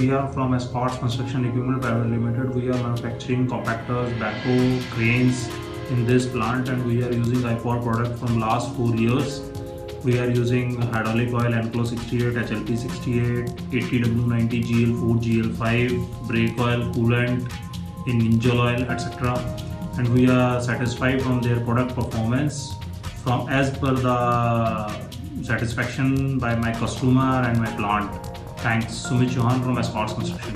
we are from Escort Construction Equipment Private Limited. We are manufacturing compactors, backhoe, cranes in this plant, and we are using IPOL product from last 4 years. We are using hydraulic oil Enclo 68, HLP 68, 80W90, GL4, GL5, brake oil, coolant, in engine oil, etc. And we are satisfied from their product performance from as per the satisfaction by my customer and my plant. Thanks. Sumit Chauhan from Escort Construction.